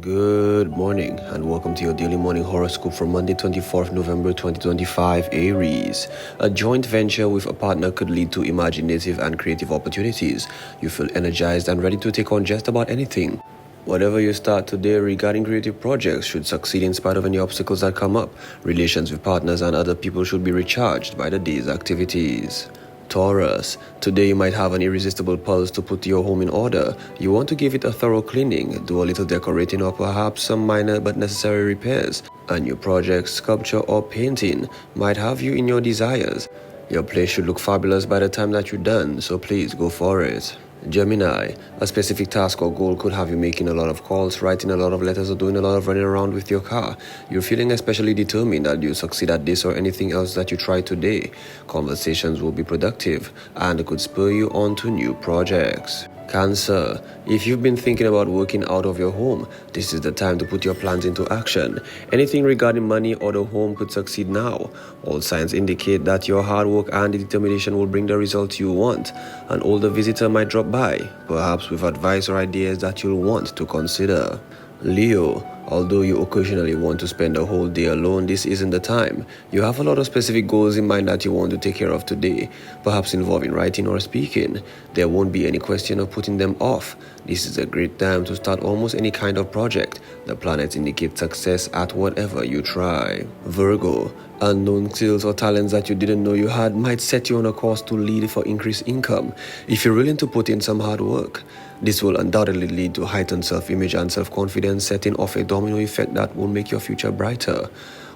Good morning and welcome to your daily morning horoscope for Monday 24th November 2025 Aries. A joint venture with a partner could lead to imaginative and creative opportunities. You feel energized and ready to take on just about anything. Whatever you start today regarding creative projects should succeed in spite of any obstacles that come up. Relations with partners and other people should be recharged by the day's activities. Taurus, today you might have an irresistible pulse to put your home in order. You want to give it a thorough cleaning, do a little decorating or perhaps some minor but necessary repairs. A new project, sculpture or painting might have you in your desires. Your place should look fabulous by the time that you're done, so please go for it. Gemini, a specific task or goal could have you making a lot of calls, writing a lot of letters or doing a lot of running around with your car. You're feeling especially determined that you'll succeed at this or anything else that you try today. Conversations will be productive and could spur you on to new projects. Cancer, if you've been thinking about working out of your home, this is the time to put your plans into action. Anything regarding money or the home could succeed now. All signs indicate that your hard work and determination will bring the results you want. An older visitor might drop by, perhaps with advice or ideas that you'll want to consider. Leo, although you occasionally want to spend a whole day alone, this isn't the time. You have a lot of specific goals in mind that you want to take care of today, perhaps involving writing or speaking. There won't be any question of putting them off. This is a great time to start almost any kind of project. The planets indicate success at whatever you try. Virgo, unknown skills or talents that you didn't know you had might set you on a course to lead for increased income if you're willing to put in some hard work. This will undoubtedly lead to heightened self-image and self-confidence, setting off a domino effect that will make your future brighter.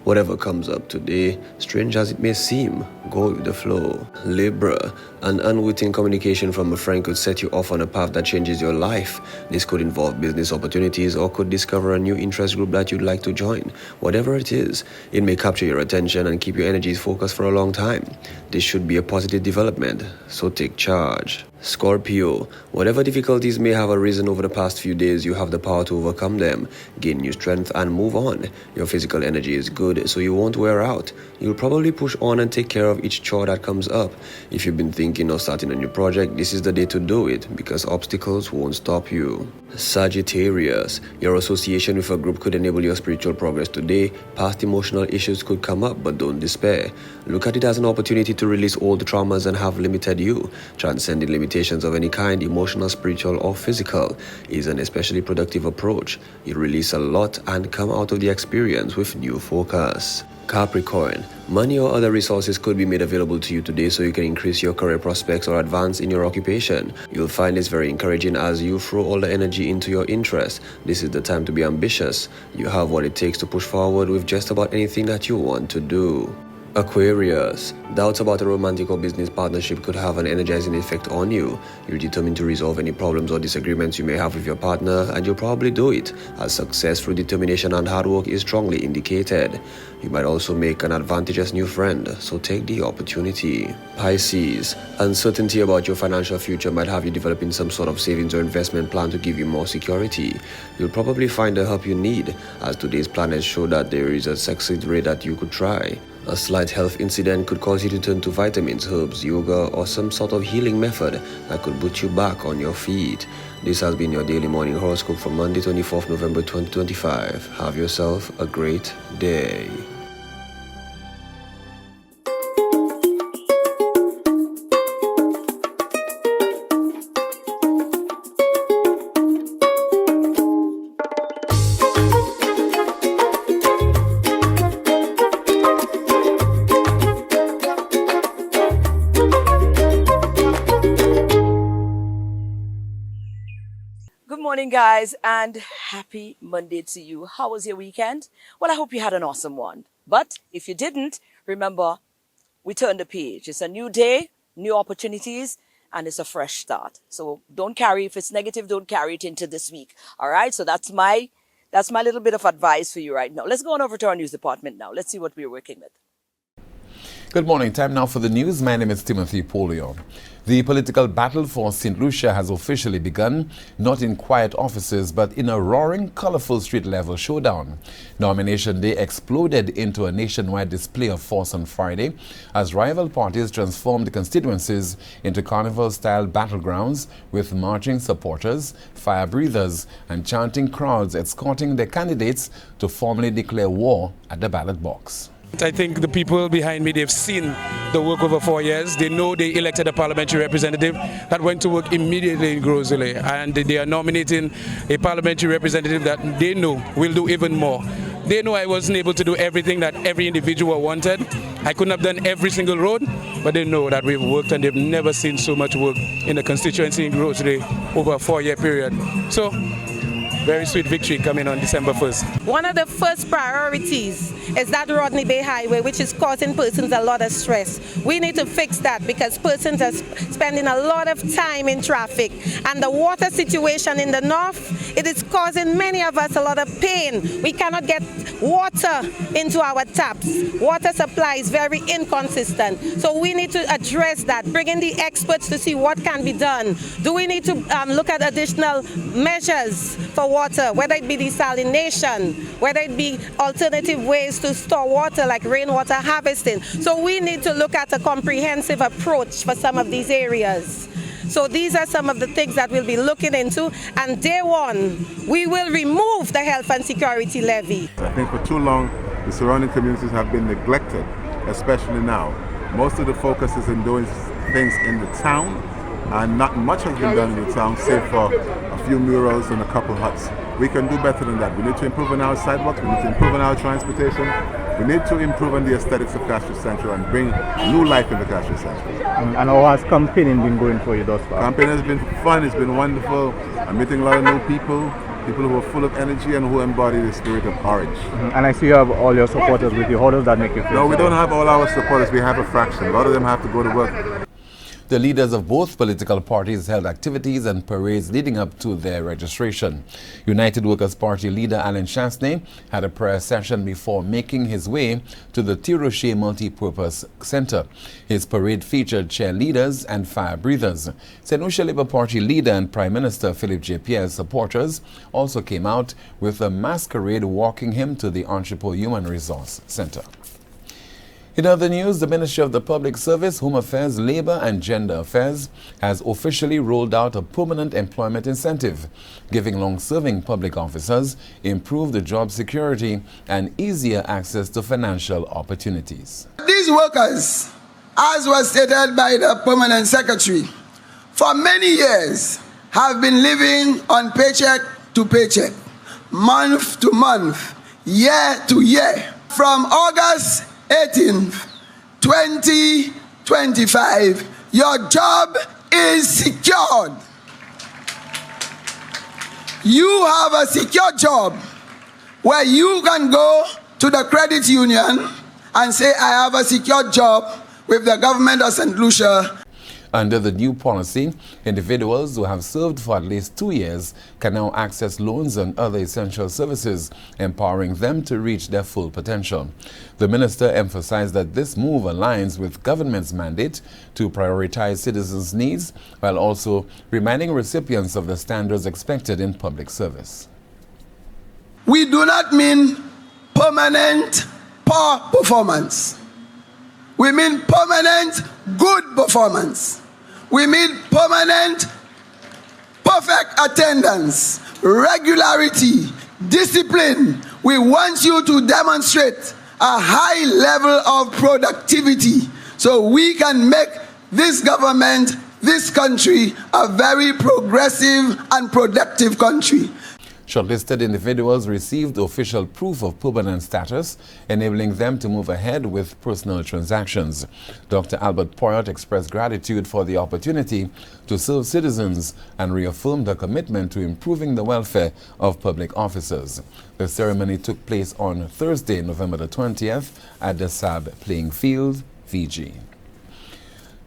Whatever comes up today, strange as it may seem, go with the flow. Libra, an unwitting communication from a friend could set you off on a path that changes your life. This could involve business opportunities or could discover a new interest group that you'd like to join. Whatever it is, it may capture your attention and keep your energies focused for a long time. This should be a positive development, so take charge. Scorpio, whatever difficulties may have arisen over the past few days, you have the power to overcome them, gain new strength and move on. Your physical energy is good, so you won't wear out. You'll probably push on and take care of each chore that comes up. If you've been thinking of starting a new project, this is the day to do it, because obstacles won't stop you. Sagittarius, your association with a group could enable your spiritual progress today. Past emotional issues could come up, but don't despair. Look at it as an opportunity to release old traumas and have limited you. Transcending limitations of any kind, emotional, spiritual, or physical, is an especially productive approach. You release a lot and come out of the experience with new focus. Capricorn, money or other resources could be made available to you today so you can increase your career prospects or advance in your occupation. You'll find this very encouraging as you throw all the energy into your interests. This is the time to be ambitious. You have what it takes to push forward with just about anything that you want to do. Aquarius, doubts about a romantic or business partnership could have an energizing effect on you. You're determined to resolve any problems or disagreements you may have with your partner, and you'll probably do it, as success through determination and hard work is strongly indicated. You might also make an advantageous new friend, so take the opportunity. Pisces, uncertainty about your financial future might have you developing some sort of savings or investment plan to give you more security. You'll probably find the help you need, as today's planets show that there is a success rate that you could try. A slight health incident could cause you to turn to vitamins, herbs, yoga, or some sort of healing method that could put you back on your feet. This has been your daily morning horoscope for Monday 24th November 2025. Have yourself a great day. Good morning, guys, and happy Monday to you. How was your weekend? Well, I hope you had an awesome one. But if you didn't, remember, we turned the page. It's a new day, new opportunities, and it's a fresh start. So don't carry, if it's negative, don't carry it into this week. All right? So that's my little bit of advice for you right now. Let's go on over to our news department now. Let's see what we're working with. Good morning. Time now for the news. My name is Timothy Polio. The political battle for St. Lucia has officially begun, not in quiet offices, but in a roaring, colorful street-level showdown. Nomination day exploded into a nationwide display of force on Friday as rival parties transformed the constituencies into carnival-style battlegrounds with marching supporters, fire breathers, and chanting crowds escorting their candidates to formally declare war at the ballot box. I think the people behind me, they've seen the work over 4 years. They know they elected a parliamentary representative that went to work immediately in Grosley, and they are nominating a parliamentary representative that they know will do even more. They know I wasn't able to do everything that every individual wanted. I couldn't have done every single road, but they know that we've worked, and they've never seen so much work in the constituency in Grosley over a 4-year period. So, very sweet victory coming on December 1st. One of the first priorities is that Rodney Bay Highway, which is causing persons a lot of stress. We need to fix that because persons are spending a lot of time in traffic. And the water situation in the north, it is causing many of us a lot of pain. We cannot get water into our taps. Water supply is very inconsistent. So we need to address that, bring in the experts to see what can be done. Do we need to look at additional measures for water, whether it be desalination, whether it be alternative ways to store water like rainwater harvesting. So we need to look at a comprehensive approach for some of these areas. So these are some of the things that we'll be looking into, and day one, we will remove the health and security levy. I think for too long, the surrounding communities have been neglected, especially now. Most of the focus is in doing things in the town, and not much has been done in the town, save for a few murals and a couple huts. We can do better than that. We need to improve on our sidewalks, we need to improve on our transportation, we need to improve on the aesthetics of Castro Central and bring new life into Castro Central. And how has campaigning been going for you thus far? Campaign has been fun, it's been wonderful. I'm meeting a lot of new people who are full of energy and who embody the spirit of orange. And I see you have all your supporters with you. How does that make you feel? No, we don't have all our supporters, we have a fraction. A lot of them have to go to work. The leaders of both political parties held activities and parades leading up to their registration. United Workers' Party leader Alan Chasney had a prayer session before making his way to the Tiroche Multipurpose Center. His parade featured cheerleaders and fire breathers. St. Lucia Labour Party leader and Prime Minister Philip J. Pierre's supporters also came out with a masquerade walking him to the Entrepot Human Resource Center. In other news, the Ministry of the Public Service, Home Affairs, Labour and Gender Affairs has officially rolled out a permanent employment incentive, giving long-serving public officers improved job security and easier access to financial opportunities. These workers, as was stated by the Permanent Secretary, for many years have been living on paycheck to paycheck, month to month, year to year. From August 18th, 2025, your job is secured. You have a secure job where you can go to the credit union and say, I have a secure job with the government of St. Lucia. Under the new policy, individuals who have served for at least 2 years can now access loans and other essential services, empowering them to reach their full potential. The minister emphasized that this move aligns with government's mandate to prioritize citizens' needs while also reminding recipients of the standards expected in public service. We do not mean permanent poor performance. We mean permanent good performance. We mean permanent perfect attendance, regularity, discipline. We want you to demonstrate a high level of productivity so we can make this government, this country, a very progressive and productive country. Shortlisted individuals received official proof of permanent status, enabling them to move ahead with personal transactions. Dr. Albert Poyot expressed gratitude for the opportunity to serve citizens and reaffirmed a commitment to improving the welfare of public officers. The ceremony took place on Thursday, November the 20th at the SAB Playing Field, Fiji.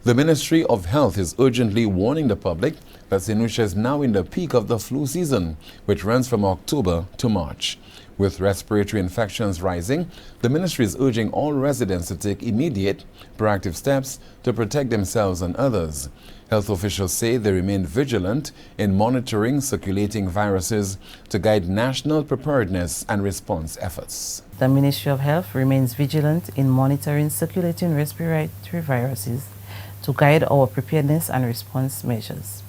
The Ministry of Health is urgently warning the public that St. Lucia is now in the peak of the flu season, which runs from October to March. With respiratory infections rising, the ministry is urging all residents to take immediate, proactive steps to protect themselves and others. Health officials say they remain vigilant in monitoring circulating viruses to guide national preparedness and response efforts. The Ministry of Health remains vigilant in monitoring circulating respiratory viruses to guide our preparedness and response measures.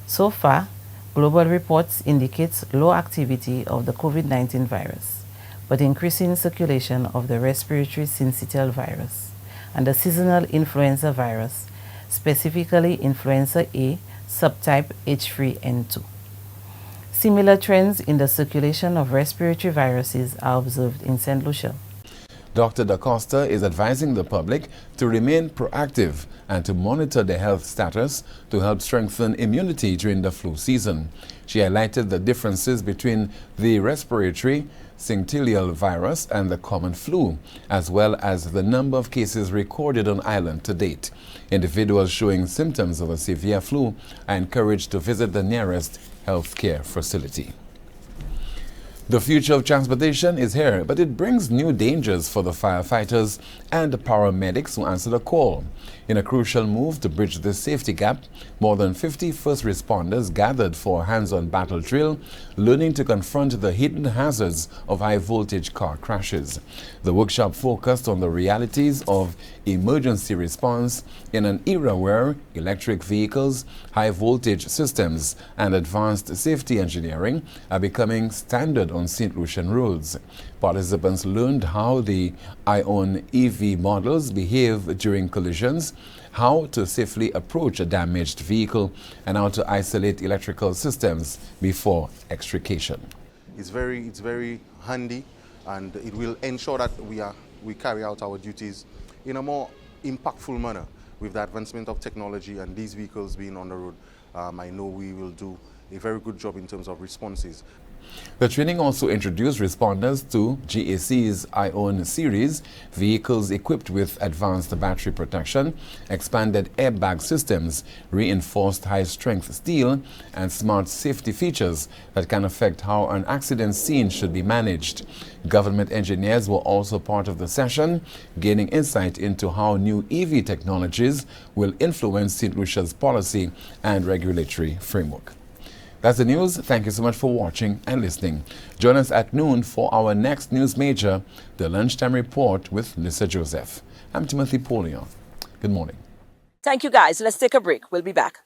So far, global reports indicate low activity of the COVID-19 virus, but increasing circulation of the respiratory syncytial virus and the seasonal influenza virus, specifically influenza A subtype H3N2. Similar trends in the circulation of respiratory viruses are observed in St. Lucia. Dr. Da Costa is advising the public to remain proactive and to monitor their health status to help strengthen immunity during the flu season. She highlighted the differences between the respiratory syncytial virus and the common flu, as well as the number of cases recorded on island to date. Individuals showing symptoms of a severe flu are encouraged to visit the nearest healthcare facility. The future of transportation is here, but it brings new dangers for the firefighters and the paramedics who answer the call. In a crucial move to bridge this safety gap, more than 50 first responders gathered for a hands-on battle drill, learning to confront the hidden hazards of high-voltage car crashes. The workshop focused on the realities of emergency response in an era where electric vehicles, high-voltage systems, and advanced safety engineering are becoming standard on St. Lucian roads. Participants learned how the ION EV models behave during collisions, how to safely approach a damaged vehicle, and how to isolate electrical systems before extrication. It's very handy, and it will ensure that we carry out our duties in a more impactful manner. With the advancement of technology and these vehicles being on the road, I know we will do a very good job in terms of responses. The training also introduced responders to GAC's ION series, vehicles equipped with advanced battery protection, expanded airbag systems, reinforced high-strength steel, and smart safety features that can affect how an accident scene should be managed. Government engineers were also part of the session, gaining insight into how new EV technologies will influence St. Lucia's policy and regulatory framework. That's the news. Thank you so much for watching and listening. Join us at noon for our next news major, the Lunchtime Report with Lisa Joseph. I'm Timothy Polion. Good morning. Thank you, guys. Let's take a break. We'll be back.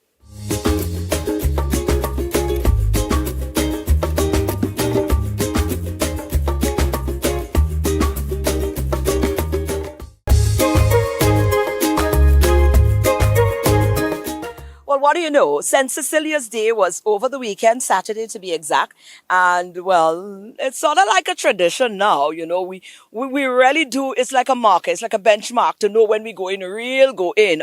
Well, what do you know? St. Cecilia's Day was over the weekend, Saturday to be exact. And, well, it's sort of like a tradition now, you know. We really do, it's like a marker, it's like a benchmark to know when we go in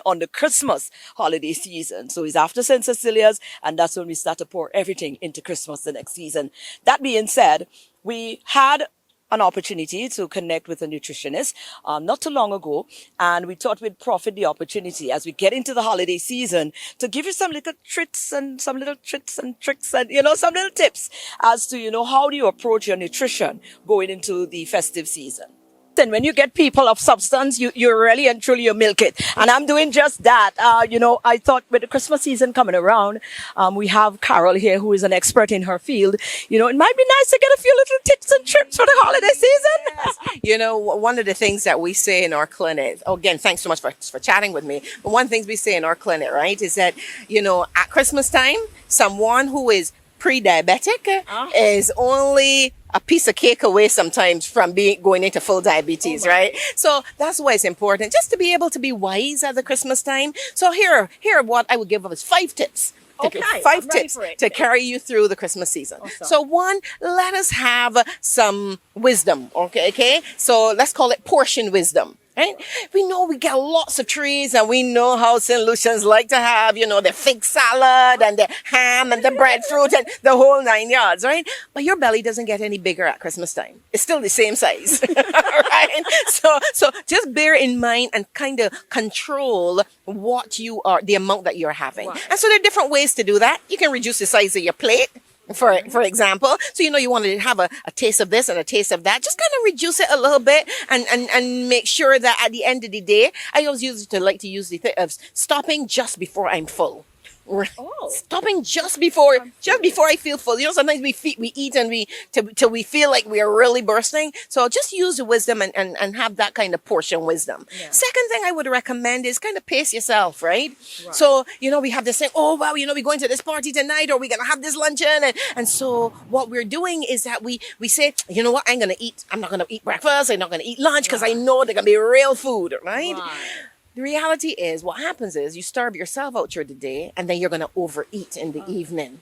on the Christmas holiday season. So it's after St. Cecilia's, and that's when we start to pour everything into Christmas the next season. That being said, we had an opportunity to connect with a nutritionist not too long ago, and we thought we'd profit the opportunity as we get into the holiday season to give you some little tricks and some little tricks and tricks and, you know, some little tips as to, you know, how do you approach your nutrition going into the festive season. And when you get people of substance, you really and truly you milk it. And I'm doing just that. You know, I thought with the Christmas season coming around, we have Carol here who is an expert in her field. You know, it might be nice to get a few little tips and tricks for the holiday season. Yes. You know, one of the things that we say in our clinic, again, thanks so much for chatting with me. But one of the things we say in our clinic, right, is that, you know, at Christmas time, someone who is pre-diabetic is only a piece of cake away sometimes from going into full diabetes, right? So that's why it's important just to be able to be wise at the Christmas time. So here what I would give us 5 tips. Okay, 5 tips to carry you through the Christmas season. Awesome. So one, let us have some wisdom, okay? So let's call it portion wisdom. right? We know we get lots of trees, and we know how St. Lucians like to have, the fig salad and the ham and the breadfruit and the whole 9 yards, right? But your belly doesn't get any bigger at Christmas time. It's still the same size, right? So just bear in mind and kind of control what you are, the amount that you're having. Right. And so there are different ways to do that. You can reduce the size of your plate. For example, so you want to have a taste of this and a taste of that. Just kind of reduce it a little bit and make sure that at the end of the day, I always like to use the thing of stopping just before I'm full. Stopping just before I feel full. Sometimes we eat and till we feel like we are really bursting. So just use the wisdom and have that kind of portion wisdom. Yeah. Second thing I would recommend is kind of pace yourself, right? So, we have this thing, oh wow, we're going to this party tonight, or we're gonna have this luncheon. And so what we're doing is that we say, you know what, I'm not gonna eat breakfast, I'm not gonna eat lunch, because I know they're gonna be real food, right? The reality is, what happens is you starve yourself out through the day, and then you're going to overeat in the evening.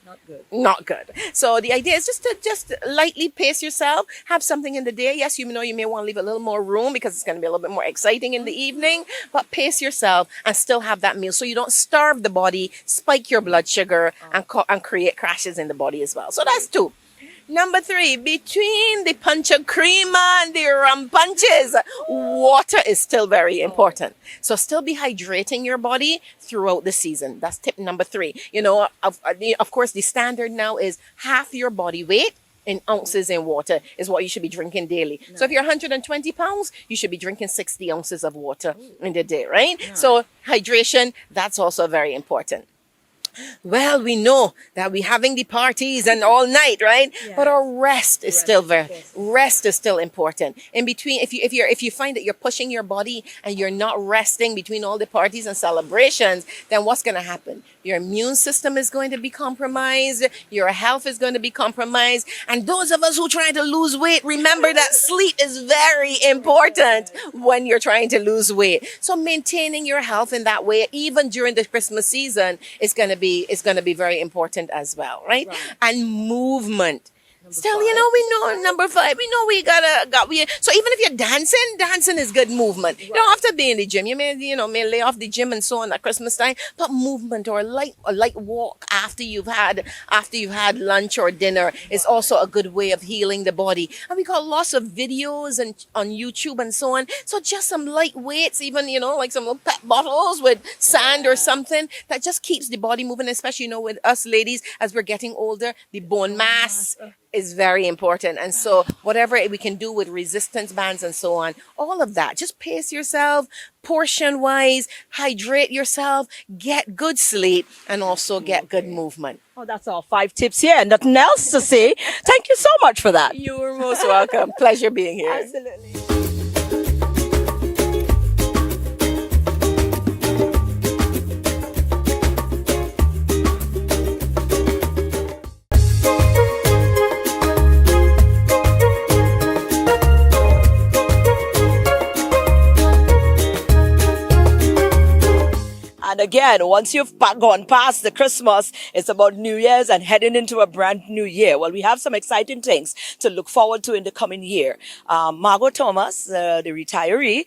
Not good. So the idea is just lightly pace yourself. Have something in the day. Yes, you may want to leave a little more room because it's going to be a little bit more exciting in the evening. But pace yourself and still have that meal, so you don't starve the body, spike your blood sugar, and create crashes in the body as well. So that's 2. Number 3, between the punch of cream and the rum punches, water is still very important. So still be hydrating your body throughout the season. That's tip number 3. Of course, the standard now is half your body weight in ounces in water is what you should be drinking daily. Nice. So if you're 120 pounds, you should be drinking 60 ounces of water in the day, right? Nice. So hydration, that's also very important. Well, we know that we're having the parties and all night, right? Yeah. But our rest is still important. In between, if you find that you're pushing your body and you're not resting between all the parties and celebrations, then what's going to happen? Your immune system is going to be compromised. Your health is going to be compromised. And those of us who try to lose weight, remember that sleep is very important when you're trying to lose weight. So maintaining your health in that way, even during the Christmas season, is going to be very important as well, right? And movement. Still, we know number 5. We know so even if you're dancing is good movement. You don't have to be in the gym. You may lay off the gym and so on at Christmas time, but movement or a light walk after you've had lunch or dinner is also a good way of healing the body. And we got lots of videos on YouTube and so on. So just some light weights, even like some little pet bottles with sand or something that just keeps the body moving, especially with us ladies as we're getting older, the bone mass is very important. And so whatever we can do with resistance bands and so on, all of that, just pace yourself, portion wise, hydrate yourself, get good sleep, and also get good movement. Oh, that's all 5 tips here. Nothing else to say. Thank you so much for that. You're most welcome. Pleasure being here. Absolutely. And again, once you've gone past the Christmas, it's about New Year's and heading into a brand new year. Well, we have some exciting things to look forward to in the coming year. Margot Thomas, the retiree,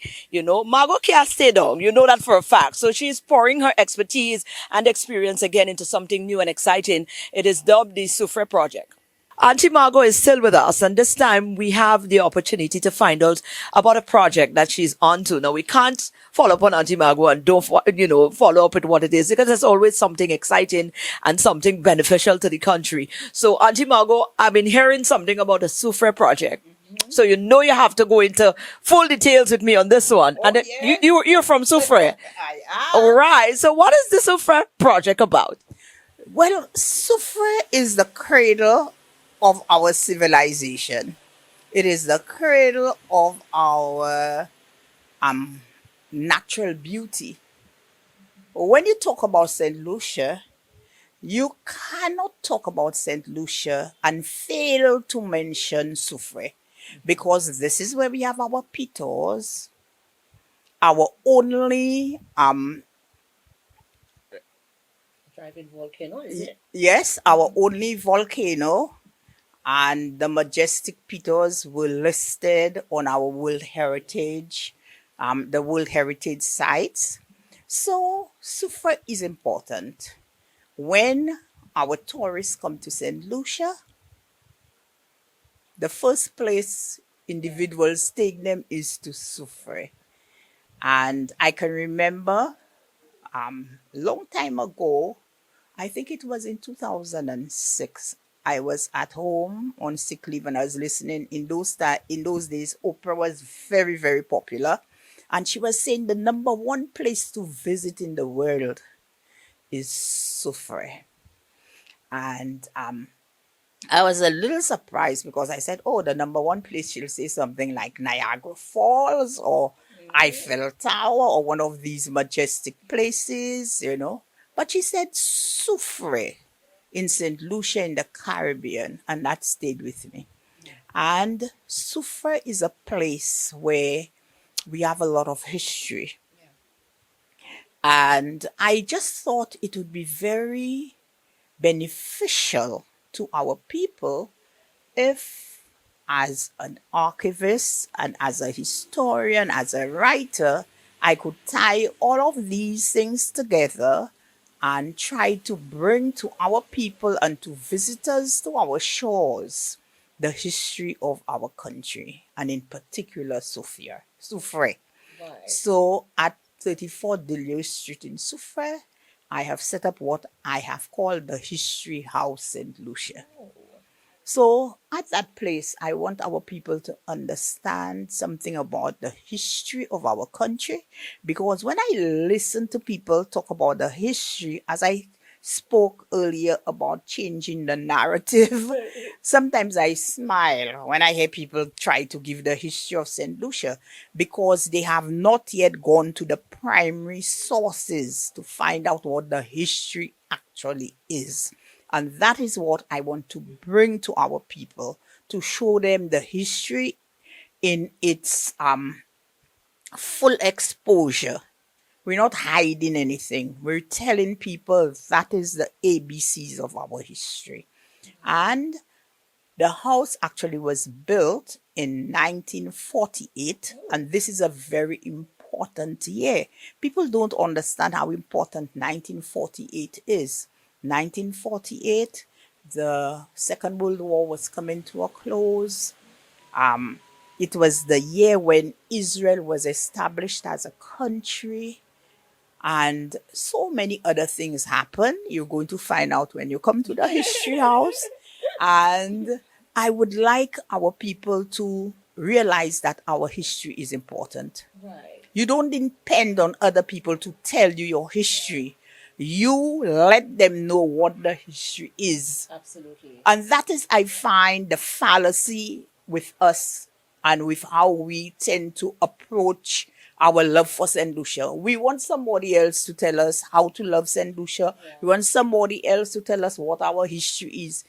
Margot can't stay down. You know that for a fact. So she's pouring her expertise and experience again into something new and exciting. It is dubbed the Soufriere project. Auntie Margot is still with us, and this time we have the opportunity to find out about a project that she's onto. Now, we can't follow up on Auntie Margot and don't, follow up with what it is, because there's always something exciting and something beneficial to the country. So, Auntie Margot, I've been hearing something about the Soufriere project. Mm-hmm. So you have to go into full details with me on this one. Oh, and you're from Soufriere. I am. All right. So what is the Soufriere project about? Well, Soufriere is the cradle of our civilization. It is the cradle of our natural beauty. When you talk about St. Lucia, you cannot talk about St. Lucia and fail to mention Soufriere, because this is where we have our pitons, our only driving volcano, is it? Yes, our only volcano. And the majestic pitons were listed on our World Heritage the World Heritage Sites. So Soufriere is important. When our tourists come to St. Lucia, the first place individuals take them is to Soufriere. And I can remember a long time ago, I think it was in 2006, I was at home on sick leave and I was listening. In those days, Oprah was very, very popular. And she was saying the number one place to visit in the world is Soufriere. And I was a little surprised because I said, oh, the number one place, she'll say something like Niagara Falls or Eiffel Tower or one of these majestic places, you know. But she said Soufriere in St. Lucia in the Caribbean, and that stayed with me. And Soufriere is a place where we have a lot of history. And I just thought it would be very beneficial to our people if, as an archivist and as a historian, as a writer, I could tie all of these things together and try to bring to our people and to visitors to our shores the history of our country, and in particular Soufriere. Right. So at 34 Dillier Street in Soufriere, I have set up what I have called the History House St. Lucia. So at that place, I want our people to understand something about the history of our country, because when I listen to people talk about the history, as I spoke earlier about changing the narrative, sometimes I smile when I hear people try to give the history of St. Lucia, because they have not yet gone to the primary sources to find out what the history actually is. And that is what I want to bring to our people, to show them the history in its full exposure. We're not hiding anything. We're telling people that is the ABCs of our history. And the house actually was built in 1948, and this is a very important year. People don't understand how important 1948 is. 1948, the Second World War was coming to a close. It was the year when Israel was established as a country. And so many other things happen. You're going to find out when you come to the History House. And I would like our people to realize that our history is important. Right. You don't depend on other people to tell you your history. You let them know what the history is. Absolutely. And that is, I find, the fallacy with us and with how we tend to approach our love for St. Lucia. We want somebody else to tell us how to love St. Lucia. Yeah. We want somebody else to tell us what our history is.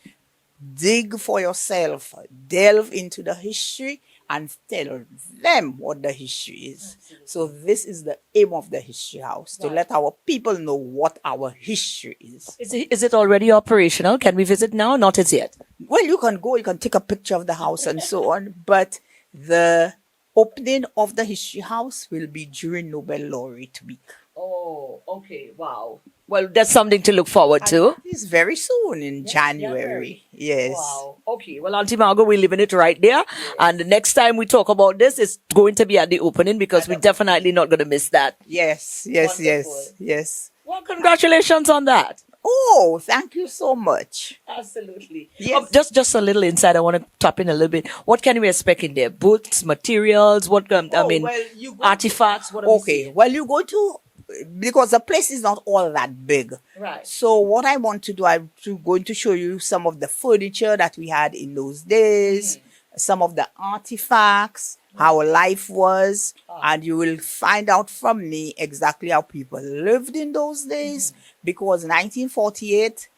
Dig for yourself, delve into the history, and tell them what the history is. Absolutely. So this is the aim of the History House, to let our people know what our history is. Is it already operational? Can we visit now? Not as yet. Well, you can go, you can take a picture of the house and so on, but the opening of the History House will be during Nobel Laureate Week. Oh, okay. Wow. Well, that's something to look forward to. It's very soon in January. Yes. Wow. Okay. Well, Auntie Margot, we're leaving it right there. Yes. And the next time we talk about this, it's going to be at the opening, because we're definitely not going to miss that. Yes. Yes. Well, congratulations on that. Oh, thank you so much. Absolutely. Yes. Just a little insight. I want to tap in a little bit. What can we expect in there? Books, materials, artifacts? What well, you go to, because the place is not all that big. Right. So what I want to do, I'm going to show you some of the furniture that we had in those days, some of the artifacts, how life was, and you will find out from me exactly how people lived in those days, because 1948,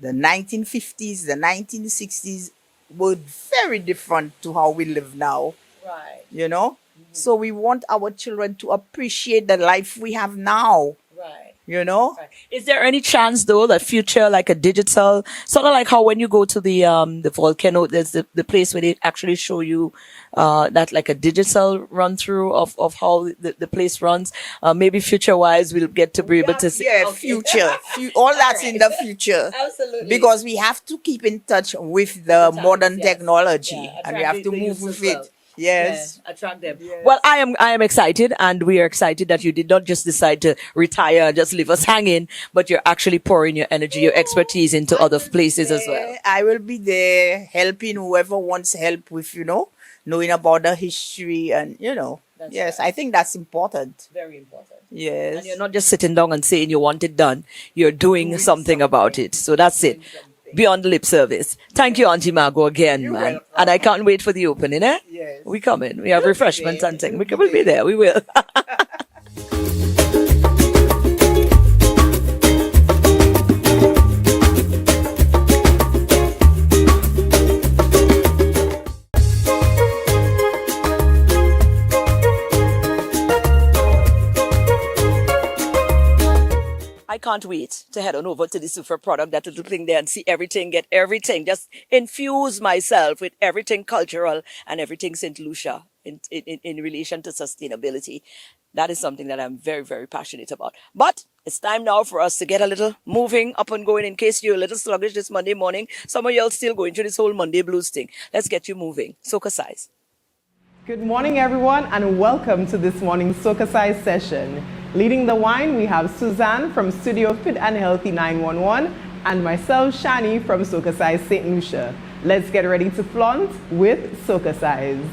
the 1950s, the 1960s were very different to how we live now. Right. You know? So we want our children to appreciate the life we have now. Right. you know. Is there any chance though that future like a digital, sort of like how when you go to the volcano, there's the place where they actually show you that like a digital run through of how the place runs. Maybe future wise we'll get to be able to see. Yeah, future. All that's in the future. Absolutely. Because we have to keep in touch with the modern technology, and we have to move with it. Yes. Yeah, attract them. Yes. Well, I am excited, and we are excited that you did not just decide to retire and just leave us hanging, but you're actually pouring your energy, your expertise into other places as well. I will be there helping whoever wants help with, knowing about the history and, That's yes, right. I think that's important. Very important. Yes. And you're not just sitting down and saying you want it done. You're doing something about it. So that's it. Beyond lip service. Thank you, Auntie Margot, again, man. welcome. And I can't wait for the opening, eh? Yes. We coming. We have refreshments and things. We'll be there. We will. I can't wait to head on over to the Soufriere product, that little thing there, and see everything, get everything, just infuse myself with everything cultural and everything St. Lucia in relation to sustainability. That is something that I'm very, very passionate about. But it's time now for us to get a little moving, up and going, in case you're a little sluggish this Monday morning. Some of y'all still going through this whole Monday blues thing. Let's get you moving. SocaCize. Good morning, everyone, and welcome to this morning's SocaCize session. Leading the wine, we have Suzanne from Studio Fit and Healthy 911 and myself, Shani, from SocaCize St. Lucia. Let's get ready to flaunt with SocaCize.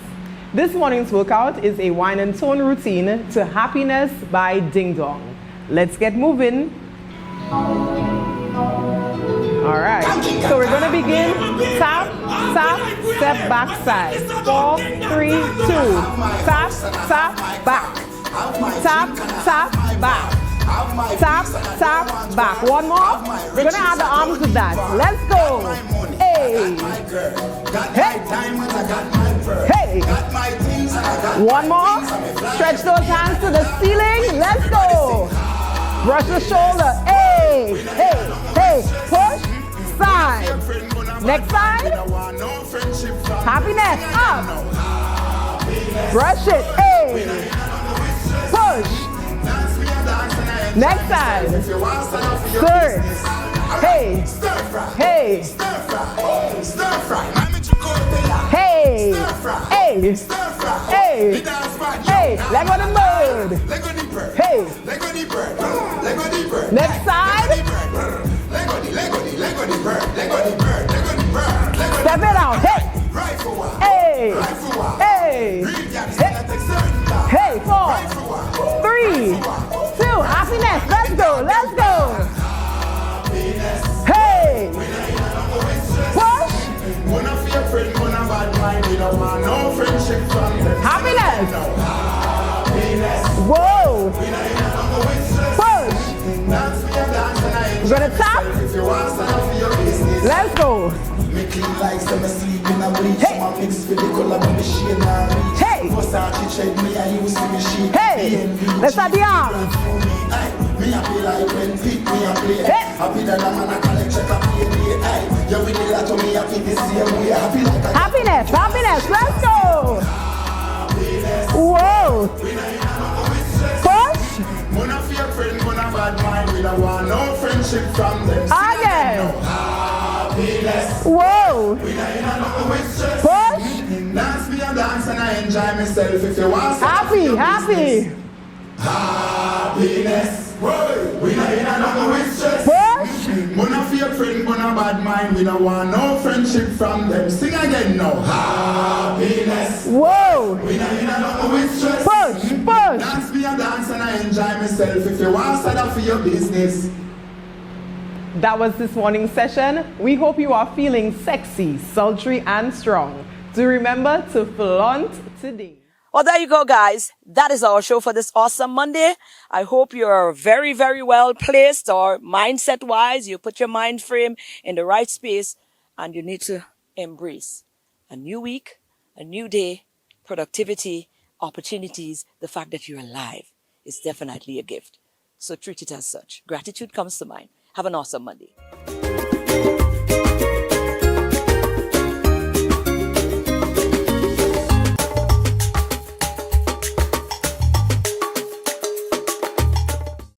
This morning's workout is a wine and tone routine to Happiness by Ding Dong. Let's get moving. All right, so we're gonna begin tap, tap, step back side. 4, 3, 2, tap, tap, back. Tap, tap, back. Tap, tap, back. One more. We're gonna add the arms with that. Let's go. Hey. Hey. Hey. One more. Stretch those hands to the ceiling. Let's go. Brush the shoulder. Hey. Hey. Hey. Push. Side. Next side. Happiness. Up. Brush it. Hey. Push. Next side. Third. Hey. Hey. Hey. Hey. Hey. Hey. Leg on the bird. Hey. Next side. Step it out. Hey. Hey. Hey. Hey. 4, 3, 2. Happiness. Let's go. Let's go. Hey. Push. Happiness. Whoa. Push. We're gonna tap. Let's go. Hey. Hey. Hey. Let's add the arms. Hey. Happiness. Happiness. Let's go. Whoa. Push. Again. Whoa. Push. Happy, happy. Happiness. Push. Bad mind. We don't want no friendship from them. Sing again now. Happiness. Whoa. Push, push. Dance me a dance and I enjoy myself. If you want to start for your business. That was this morning's session. We hope you are feeling sexy, sultry, and strong. Do remember to flaunt today. Well, there you go, guys. That is our show for this awesome Monday. I hope you're very, very well placed, or mindset-wise, you put your mind frame in the right space, and you need to embrace a new week, a new day, productivity, opportunities. The fact that you're alive is definitely a gift. So treat it as such. Gratitude comes to mind. Have an awesome Monday.